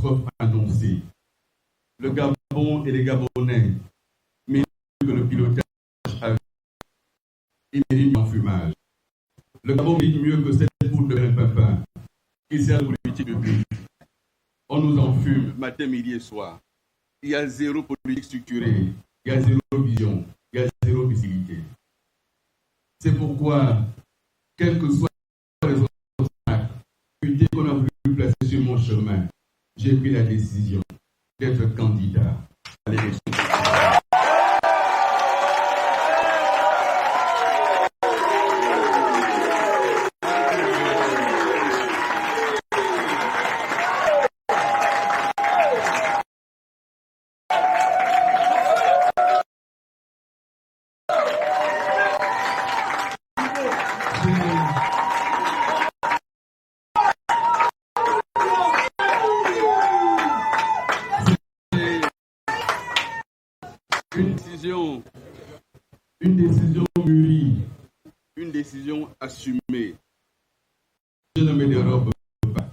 catastrophe annoncée. Le Gabon et les Gabonais méritent que le pilotage avec il mérite l'enfumage. Le Gabon mérite mieux que cette poudre de pimpin qui sert de politique publique. On nous enfume matin, midi et soir. Il y a zéro politique structurée, il y a zéro vision, il y a zéro visibilité. C'est pourquoi, quels que soient les obstacles qu'on a voulu placer sur mon chemin, j'ai pris la décision d'être candidat à l'élection. Une décision mûrie, une décision assumée. Je ne me dérobe pas.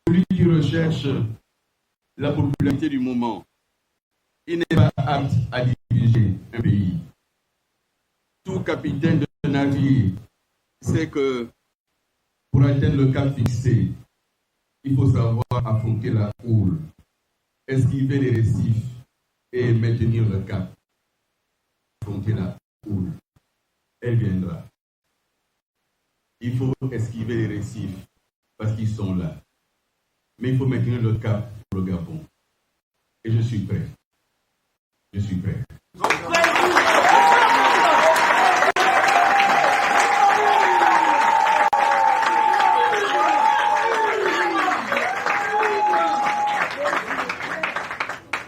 Celui qui recherche la popularité du moment, il n'est pas apte à diriger un pays. Tout capitaine de navire sait que pour atteindre le cap fixé, il faut savoir affronter la houle, esquiver les récifs et maintenir le cap. Affronter la houle, elle viendra. Il faut esquiver les récifs parce qu'ils sont là. Mais il faut maintenir le cap pour le Gabon. Et je suis prêt. Je suis prêt.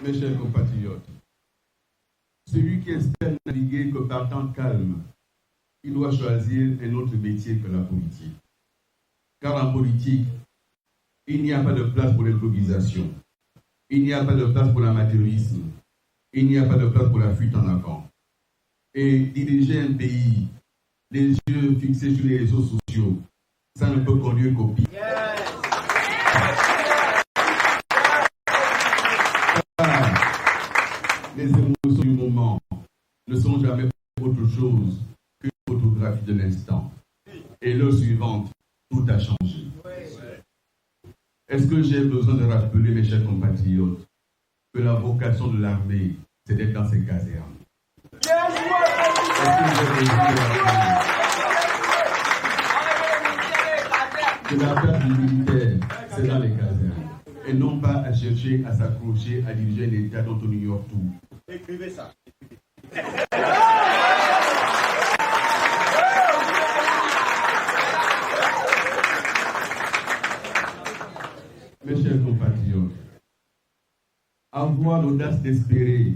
Mes chers compatriotes, celui qui espère naviguer que par temps calme, il doit choisir un autre métier que la politique. Car en politique, il n'y a pas de place pour l'improvisation, il n'y a pas de place pour l'amateurisme, il n'y a pas de place pour la fuite en avant. Et diriger un pays, les yeux fixés sur les réseaux sociaux, ça ne peut conduire qu'au pire. Les émotions du moment ne sont jamais autre chose qu'une photographie de l'instant. Et l'heure suivante, tout a changé. Est-ce que j'ai besoin de rappeler, mes chers compatriotes, que la vocation de l'armée, c'est d'être dans ses casernes? Est-ce que j'ai besoin de rappeler que la place du militaire, c'est dans les casernes? Et non pas à chercher à s'accrocher à diriger un État dont on ignore tout. Écrivez ça. Mes chers compatriotes, avoir l'audace d'espérer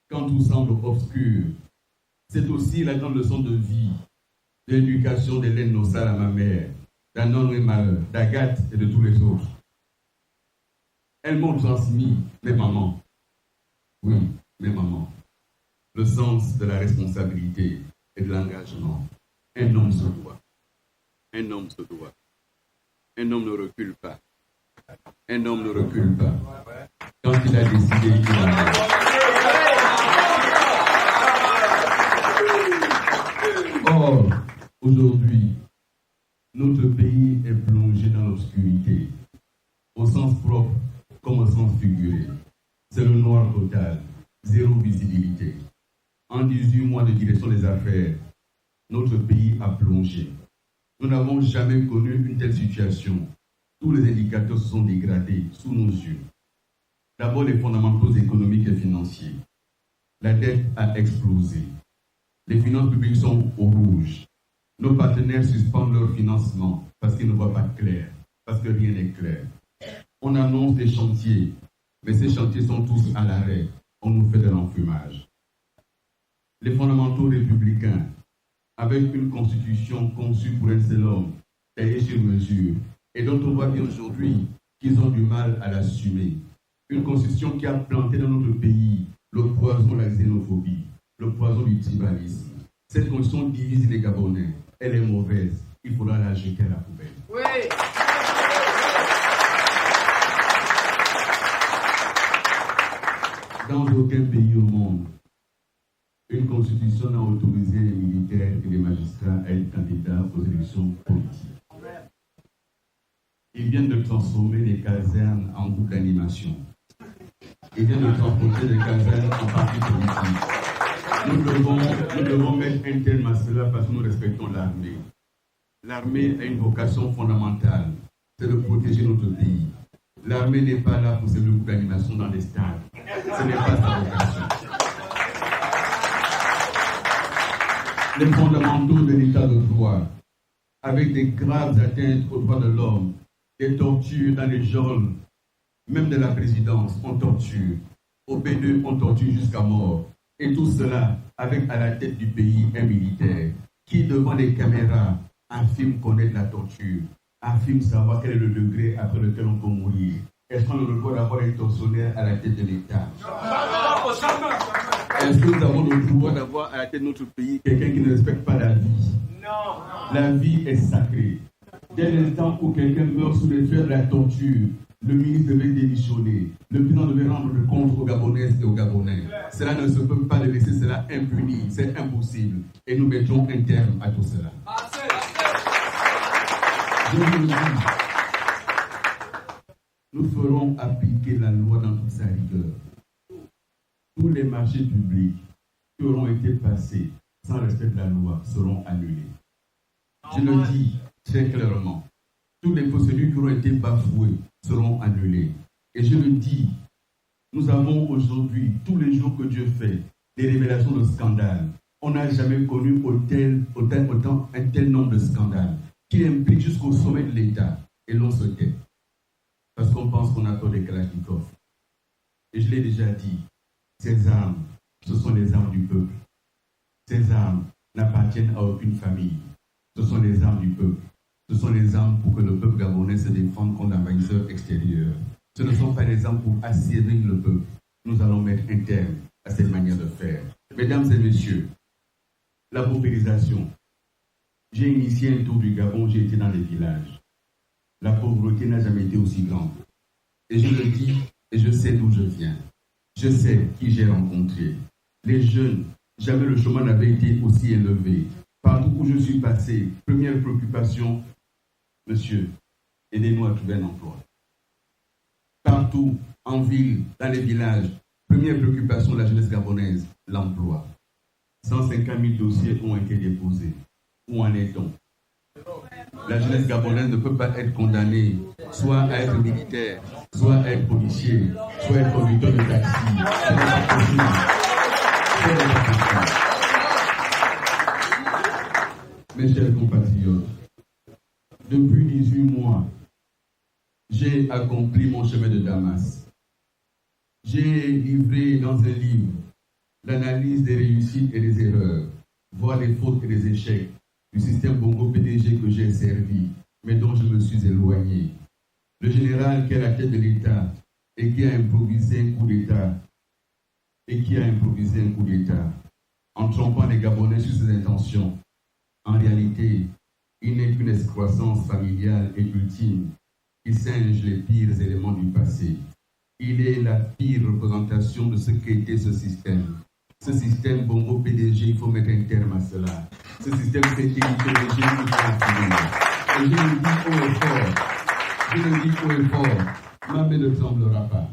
quand tout semble obscur, c'est aussi la grande leçon de vie, de l'éducation d'Hélène Nossal à ma mère, d'Anon et Malheur, d'Agathe et de tous les autres. Elles m'ont transmis, mes mamans, oui, mes mamans, le sens de la responsabilité et de l'engagement. Un homme se doit. Un homme se doit. Un homme ne recule pas. Un homme ne recule pas. Quand il a décidé, il a décidé. Or, aujourd'hui, notre pays est plongé dans l'obscurité, au sens propre comme au sens figuré. C'est le noir total, zéro visibilité. En 18 mois de direction des affaires, notre pays a plongé. Nous n'avons jamais connu une telle situation. Tous les indicateurs se sont dégradés sous nos yeux. D'abord, les fondamentaux économiques et financiers. La dette a explosé. Les finances publiques sont au rouge. Nos partenaires suspendent leur financement parce qu'ils ne voient pas clair, parce que rien n'est clair. On annonce des chantiers, mais ces chantiers sont tous à l'arrêt. On nous fait de l'enfumage. Les fondamentaux républicains, avec une constitution conçue pour un seul homme, taillée sur mesure, et dont on voit bien aujourd'hui qu'ils ont du mal à l'assumer. Une constitution qui a planté dans notre pays le poison de la xénophobie, le poison du tribalisme. Cette constitution divise les Gabonais. Elle est mauvaise. Il faudra la jeter à la poubelle. Oui. Dans aucun pays au monde, une constitution n'a autorisé les militaires et les magistrats à être candidats aux élections politiques. Ils viennent de transformer les casernes en groupe d'animation. Ils viennent de transporter les casernes en parti politique. Nous devons mettre un terme à cela parce que nous respectons l'armée. L'armée a une vocation fondamentale, c'est de protéger notre pays. L'armée n'est pas là pour servir le groupe d'animation dans les stades. Ce n'est pas sa vocation. Les fondamentaux de l'état de droit, avec des graves atteintes aux droits de l'homme, des tortures dans les geôles, même de la présidence, on torture. Au B2, on torture jusqu'à mort. Et tout cela avec à la tête du pays un militaire qui, devant les caméras, affirme connaître la torture, affirme savoir quel est le degré après lequel on peut mourir. Est-ce qu'on a le droit d'avoir un tortionnaire à la tête de l'État? Est-ce que nous avons le droit d'avoir à la tête de notre pays quelqu'un qui ne respecte pas la vie? Non. La vie est sacrée. Dès l'instant où quelqu'un meurt sous les fers de la torture, le ministre devait démissionner. Le président devait rendre le compte aux Gabonaises et aux Gabonais. Cela ne se peut pas de laisser cela impuni. C'est impossible. Et nous mettons un terme à tout cela. Je vous le dis, nous ferons appliquer la loi dans toute sa rigueur. Tous les marchés publics qui auront été passés sans respect de la loi seront annulés. Je le dis très clairement. Toutes les procédures qui auront été bafouées seront annulées. Et je le dis, nous avons aujourd'hui, tous les jours que Dieu fait, des révélations de scandales. On n'a jamais connu un tel nombre de scandales qui impliquent jusqu'au sommet de l'État. Et l'on se tait. Parce qu'on pense qu'on a peur des Kalachnikov. Et je l'ai déjà dit, ces armes, ce sont les armes du peuple. Ces armes n'appartiennent à aucune famille. Ce sont les armes du peuple. Ce sont les armes pour que le peuple gabonais se défende contre l'envahisseur extérieur. Ce ne sont pas les armes pour asservir le peuple. Nous allons mettre un terme à cette manière de faire. Mesdames et messieurs, la paupérisation. J'ai initié un tour du Gabon, j'ai été dans les villages. La pauvreté n'a jamais été aussi grande. Et je le dis, et je sais d'où je viens. Je sais qui j'ai rencontré. Les jeunes, jamais le chômage n'avait été aussi élevé. Partout où je suis passé, première préoccupation, monsieur, aidez-nous à trouver un emploi. Partout, en ville, dans les villages, première préoccupation de la jeunesse gabonaise, l'emploi. 150 000 dossiers ont été déposés. Où en est-on? La jeunesse gabonaise ne peut pas être condamnée soit à être militaire, soit à être policier, soit à être conducteur de taxi. Ce n'est pas possible. Ce n'est pas possible. Mes chers compatriotes, depuis 18 mois, j'ai accompli mon chemin de Damas. J'ai livré dans un livre l'analyse des réussites et des erreurs, voire des fautes et des échecs du système Bongo PDG que j'ai servi, mais dont je me suis éloigné. Le général qui est à la tête de l'État et qui a improvisé un coup d'État, en trompant les Gabonais sur ses intentions. En réalité, il n'est qu'une excroissance familiale et ultime qui singe les pires éléments du passé. Il est la pire représentation de ce qu'était ce système. Ce système Bongo PDG, il faut mettre un terme à cela. Ce système PDG, il faut finir. Et je le dis haut et fort, ma main ne tremblera pas.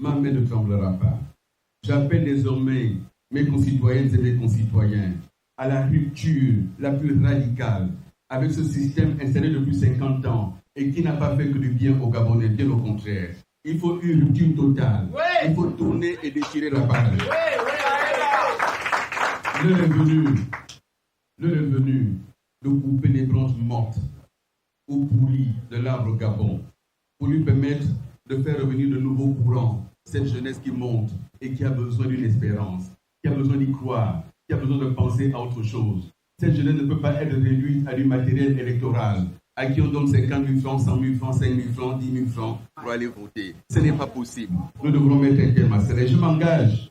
Ma main ne tremblera pas. J'appelle désormais mes concitoyennes et mes concitoyens à la rupture la plus radicale avec ce système installé depuis 50 ans et qui n'a pas fait que du bien aux Gabonais, bien au contraire. Il faut une rupture totale. Oui. Il faut tourner et déchirer la page. Oui. L'heure est venue de couper les branches mortes ou pourries de l'arbre Gabon pour lui permettre de faire revenir de nouveaux courants cette jeunesse qui monte et qui a besoin d'une espérance, qui a besoin d'y croire, qui a besoin de penser à autre chose. Cette jeunesse ne peut pas être réduite à du matériel électoral, à qui on donne 50 000 francs, 100 000 francs, 5 000 francs, 10 000 francs pour aller voter. Ce n'est pas possible. Nous devrons mettre un terme à cela. Je m'engage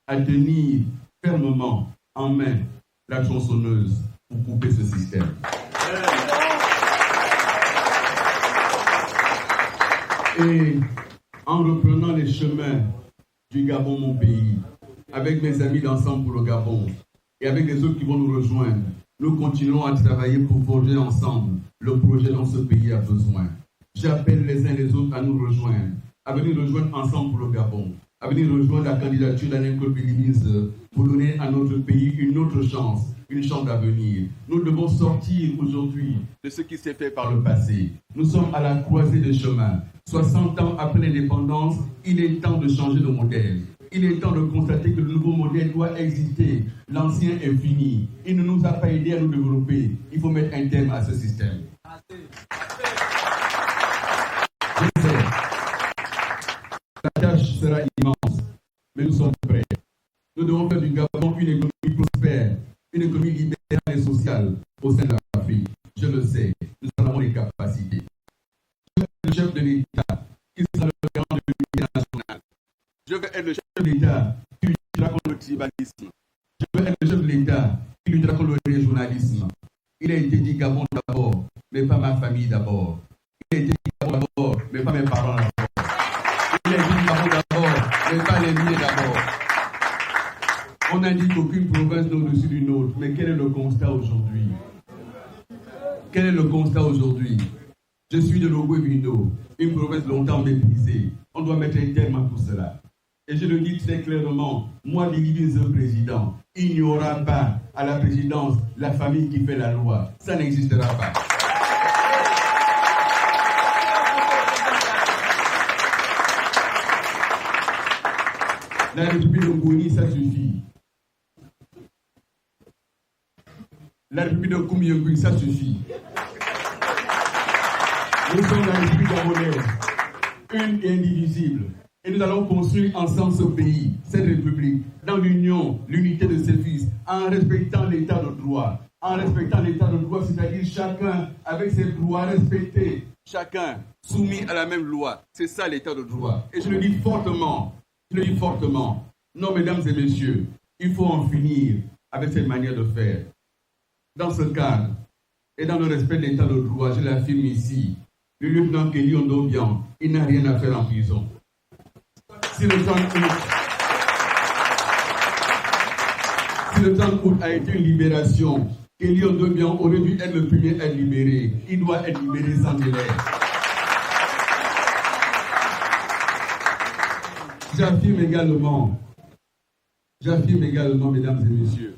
à tenir fermement en main la tronçonneuse pour couper ce système. Et en reprenant les chemins du Gabon, mon pays, avec mes amis d'Ensemble pour le Gabon et avec les autres qui vont nous rejoindre, nous continuons à travailler pour forger ensemble le projet dont ce pays a besoin. J'appelle les uns les autres à nous rejoindre, à venir rejoindre Ensemble pour le Gabon, à venir rejoindre la candidature d'Alain Claude pour donner à notre pays une autre chance, une chance d'avenir. Nous devons sortir aujourd'hui de ce qui s'est fait par le passé. Nous sommes à la croisée des chemins. 60 ans après l'indépendance, il est temps de changer de modèle. Il est temps de constater que le nouveau modèle doit exister. L'ancien est fini. Il ne nous a pas aidés à nous développer. Il faut mettre un terme à ce système. Je sais, la tâche sera immense, mais nous sommes prêts. Nous devons faire du Gabon une économie prospère, une économie libérale et sociale au sein de l'Afrique. Je le sais, nous en avons les capacités. Je veux être le chef de l'État qui sera le garant de l'unité nationale. Je veux être le chef de l'État qui luttera contre le tribalisme. Je veux être le chef de l'État qui luttera contre le régionalisme. Il a été dit Gabon d'abord, mais pas ma famille d'abord. Il a été dit Gabon d'abord, mais pas mes parents d'abord. Il a été dit Gabon d'abord, mais pas les miens d'abord. On a dit qu'aucune province n'est au-dessus d'une autre, mais quel est le constat aujourd'hui? Quel est le constat aujourd'hui? Je suis de Logoué-Vindo, une province longtemps méprisée. On doit mettre un terme à tout cela. Et je le dis très clairement, moi, Billy président, il n'y aura pas à la présidence la famille qui fait la loi. Ça n'existera pas. La République de Ngoni, ça suffit. La République de Koumiyongui, ça suffit. Nous sommes la République gabonaise, une et indivisible. Et nous allons construire ensemble ce pays, cette République, dans l'union, l'unité de ses fils, en respectant l'état de droit. En respectant l'état de droit, c'est-à-dire chacun avec ses droits respectés, chacun soumis à la même loi. C'est ça l'état de droit. Et je le dis fortement, non, mesdames et messieurs, il faut en finir avec cette manière de faire. Dans ce cadre, et dans le respect de l'état de droit, je l'affirme ici, le lieutenant Kelly Ondobian, il n'a rien à faire en prison. Si le 30 août a été une libération, Kelly Ondobian aurait dû être le premier à être libéré. Il doit être libéré sans délai. J'affirme également, mesdames et messieurs,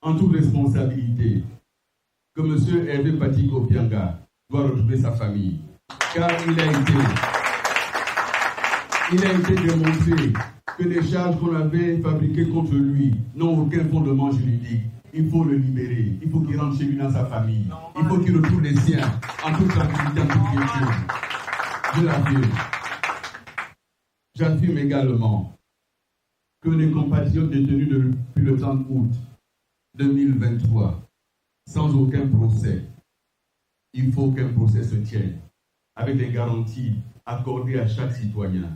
en toute responsabilité, que M. Hervé Patrick Opianga doit retrouver sa famille. Car il a été démontré que les charges qu'on avait fabriquées contre lui n'ont aucun fondement juridique. Il faut le libérer. Il faut qu'il rentre chez lui dans sa famille. Il faut qu'il retrouve les siens en toute tranquillité, en toute quiétude. Je l'affirme. J'affirme également que les compatriotes détenus depuis le 30 août 2023, sans aucun procès, il faut qu'un procès se tienne avec des garanties accordées à chaque citoyen.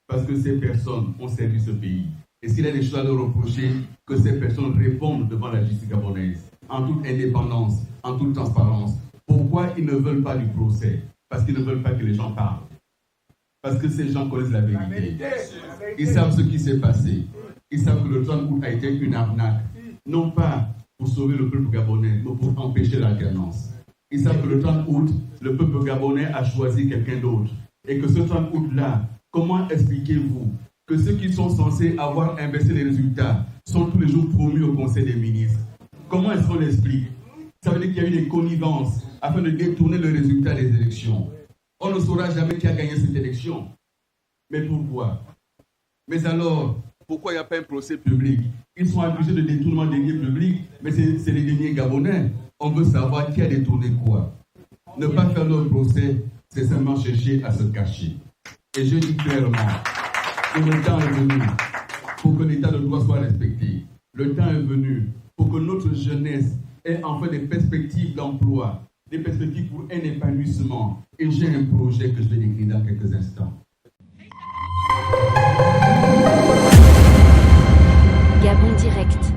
Parce que ces personnes ont servi ce pays. Et s'il y a des choses à leur reprocher, que ces personnes répondent devant la justice gabonaise, en toute indépendance, en toute transparence. Pourquoi ils ne veulent pas du procès? Parce qu'ils ne veulent pas que les gens parlent. Parce que ces gens connaissent la vérité. Ils savent ce qui s'est passé. Ils savent que le 30 août a été une arnaque. Non pas pour sauver le peuple gabonais, mais pour empêcher l'alternance. Ils savent que le 30 août, le peuple gabonais a choisi quelqu'un d'autre. Et que ce 30 août-là, comment expliquez-vous que ceux qui sont censés avoir inversé les résultats sont tous les jours promus au Conseil des ministres? Comment est-ce qu'on l'explique? Ça veut dire qu'il y a eu des connivences afin de détourner le résultat des élections. On ne saura jamais qui a gagné cette élection. Mais pourquoi? Mais alors, pourquoi il n'y a pas un procès public? Ils sont accusés de détournement des deniers publics, mais c'est les deniers gabonais. On veut savoir qui a détourné quoi. Ne pas faire leur procès, c'est seulement chercher à se cacher. Et je dis clairement que le temps est venu pour que l'état de droit soit respecté. Le temps est venu pour que notre jeunesse ait enfin des perspectives d'emploi, des perspectives pour un épanouissement. Et j'ai un projet que je vais décrire dans quelques instants. Gabon Direct.